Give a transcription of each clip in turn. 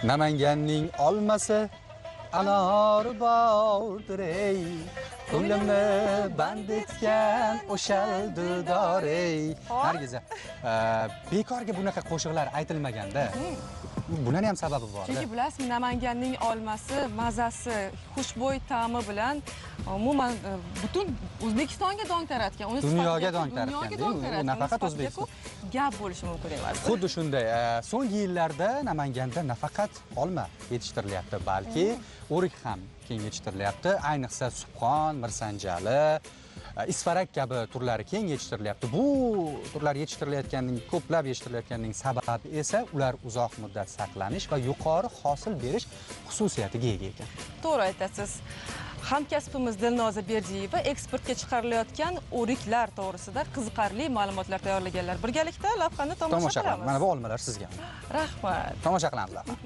Namanganning olmasi anor bordir ey. Ko'nglimni band etgan o'shal dudor ey. Nargiza, bekorga bunaqa qo'shiqlar aytilmaganda. Buning ham sababi bor. Chunki bilasizmi, Namanganning olmasi, mazasi, xushbo'y ta'mi bilan umuman butun O'zbekistonga dong taratgan. Dunyoga dong taratgan. Nafaqat O'zbekiston. Gap bo'lishi mumkin emas. Xuddi shunday. So'nggi yillarda Namanganda nafaqat olma yetishtirilyapti, balki o'rik ham keng yetishtirilyapti. Ayniqsa Subxon, Mirsanjali, isfarak kabi turlari keng yetishtirilyapti. Bu turlar ko'plab yetishtirilayotganining sababi esa ular uzoq muddat saqlanish va yuqori hosil berish xususiyatiga ega ekan. To'g'ri aytasiz. Hamkasbimiz Dilnoza Berdiyeva eksportga chiqarilayotgan o'riklar to'g'risida qiziqarli ma'lumotlar tayyorlaganlar. Birgalikda lavhani tomosha qilamiz. Mana bu olmalar sizga. Rahmat. Tomosha qilamiz lavha.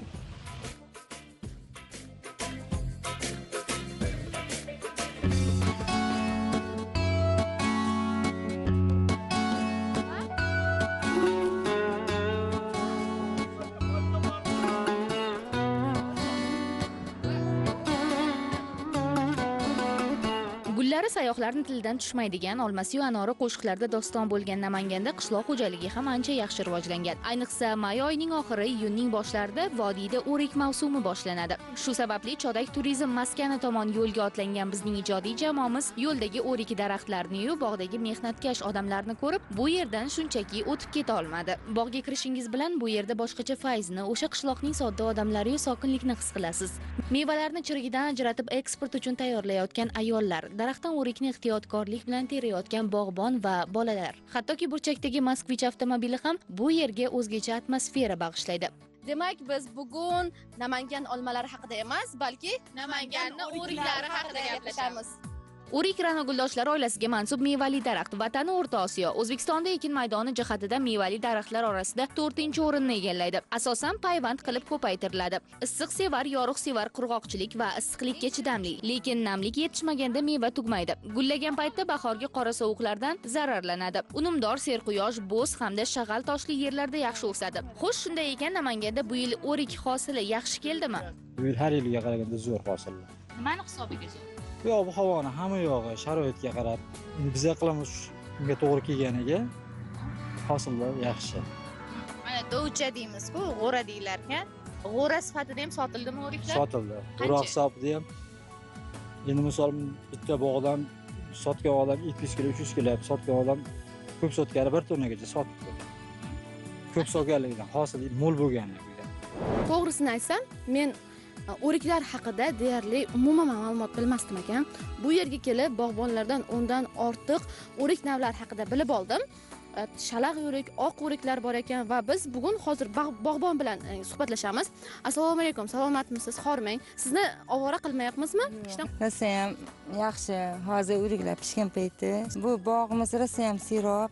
Gullari sayyohlarning tilidan tushmaydigan olmasi-yu anori qo'shiqlarda doston bo'lgan Namanganda qishloq xo'jaligi ham ancha yaxshi rivojlangan. Ayniqsa may oyining oxiri, iyunning boshlarida vodiyda o'rik mavsumi boshlanadi. Shu sababli Chodak turizm maskani tomon yo'lga otlangan bizning ijodiy jamoamiz yo'ldagi o'rik daraxtlarini-yu bog'dagi mehnatkash odamlarni ko'rib, bu yerdan shunchaki o'tib keta olmadi. Bog'ga kirishingiz bilan bu yerda boshqacha fayzni, o'sha qishloqning sodda odamlari-yu sokinlikni his qilasiz. Mevalarni chirigidan ajratib eksport uchun tayyorlayotgan ayollar, daraxtdan o'rikni ehtiyotkorlik bilan terayotgan bog'bon va bolalar. Hattoki burchakdagi Moskvich avtomobili ham bu yerga o'zgacha atmosfera bag'ishlaydi. Demak, biz bugun Namangan olmalari haqida emas, balki Namanganning o'riklari haqida gaplashamiz. O'rik Ra'no Guldoshlari oilasiga mansub mevali daraxt vatani O'rta Osiyo. O'zbekistonda ekin maydoni jihatida mevali daraxtlar orasida 4-o'rinni egallaydi. Asosan payvand qilib ko'paytiriladi. Issiq sevar, yorug' sevar, qurg'oqchilik va issiqlikka chidamli, lekin namlik yetishmaganda meva tugmaydi. Gullagan paytda bahorgi qora sovuqlardan zararlanadi. Unumdor serquyosh, bo'z hamda shag'al toshli yerlarda yaxshi o'sadi. Xo'sh, shunday ekan Namanganda bu yil o'rik hosili yaxshi keldimi? Bu yil har yilga qaraganda zo'r hosillar. Nimani hisobiga zo'r? Bu ob-havoni hamma yog'i sharoitga qarab, biz iqlimiz shunga to'g'ri kelganiga hosillar yaxshi. Mana dovcha deymiz-ku, g'o'ra deylarkan. G'o'ra sifatida ham sotildimi o'riklar? Sotildi. O'roq hisobida ham. Endi misol bitta bog'dan sotgan odam 200 kilo, 300 kilo sotgan odam ko'p sotgani 1 tonnagacha sotdi. Ko'p sotganligidan hosil mo'l bo'lganligidan. To'g'risini aytsam, men o'riklar haqida deyarli umuman ma'lumot bilmasdim ekan. Bu yerga kelib bog'bonlardan undan ortiq o'rik navlari haqida bilib oldim. Shalaq o'rik, oq o'riklar bor ekan va biz bugun hozir bog'bon bilan suhbatlashamiz. Assalomu alaykum, salomatmisiz? Xormang. Sizni ovora qilmayapmizmi? Rosa ham yaxshi. Hozir o'riklar pishgan payti. Bu bog'imiz rosa ham serob.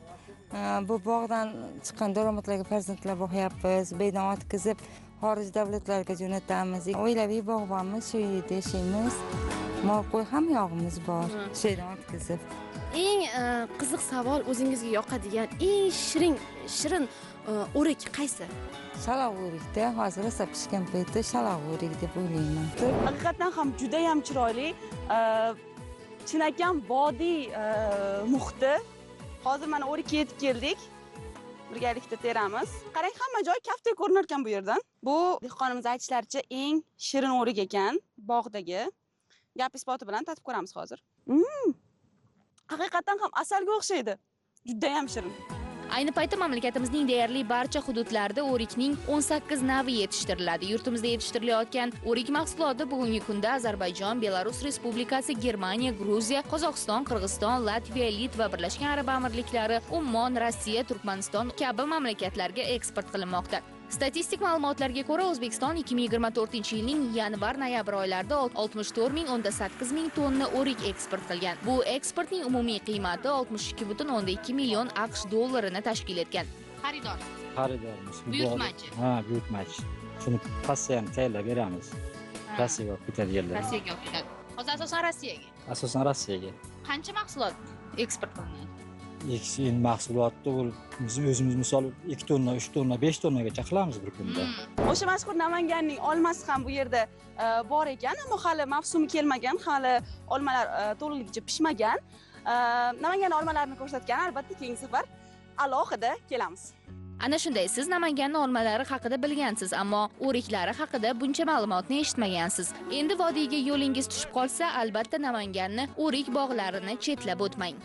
Bu bog'dan chiqqan daromadlarga farzandlar boqyapmiz. Beydan o'tkazib xorij davlatlarga jo'natamiz. Oilaviy bog'bonmiz, shu yerda yashaymiz. Mol qo'y ham yog'imiz bor. Shu yerdan o'tkazib. Eng qiziq savol, o'zingizga yoqadigan eng shirin o'rik qaysi? Shalaq o'rikda, hozir rosa pishgan payti shalaq o'rik deb o'ylayman. Haqiqatan ham juda ham chiroyli, chinakam vodiy muhiti. Hozir mana o'rikka yetib keldik. Birgalikda teramiz. Qarang, hamma joy kaftdek ko'rinar ekan bu yerdan. Bu dehqonimiz aytishlaricha eng shirin o'rik ekan bog'dagi. Gap isboti bilan tatib ko'ramiz hozir. Haqiqatan ham asalga o'xshaydi. Juda ham shirin. Ayni paytda mamlakatimizning deyarli barcha hududlarida o'rikning 18 navi yetishtiriladi. Yurtimizda yetishtirilayotgan o'rik mahsuloti bugungi kunda Ozarbayjon, Belarus Respublikasi, Germaniya, Gruziya, Qozog'iston, Qirg'iziston, Latviya, Litva, Birlashgan Arab Amirliklari, Ummon, Rossiya, Turkmaniston kabi mamlakatlarga eksport qilinmoqda. Statistik ma'lumotlarga ko'ra, O'zbekiston 2024-yilning yanvar-noyabr oylarida 64,8 ming tonna o'rik eksport qilgan. Bu eksportning umumiy qiymati 62,2 million AQSh dollarini tashkil etgan. Xaridor. Xaridormiz. Buyurtmachi. Ha, buyurtmachi. Shuni passiyani tayyorlab beramiz. Rossiyaga olib ketadi yerlar. Rossiyaga olib ketadi. Hozir asosan Rossiyaga. Asosan Rossiyaga. Qancha mahsulot eksport qilinadi? ekish endi mahsulotni biz o'zimiz misol 2 tonna, 3 tonna, 5 tonnagacha qilamiz bir kunda. O'sha mashhur Namanganning olmasi ham bu yerda bor ekan, ammo hali mavsumi kelmagan, hali olmalar to'liqligicha pishmagan. Namangan olmalarini ko'rsatgan, albatta keyingi safar alohida kelamiz. Ana shunday, siz Namanganning olmalari haqida bilgansiz, ammo o'riklari haqida buncha ma'lumotni eshitmagansiz. Endi vodiyga yo'lingiz tushib qolsa, albatta Namanganni o'rik bog'larini chetlab o'tmang.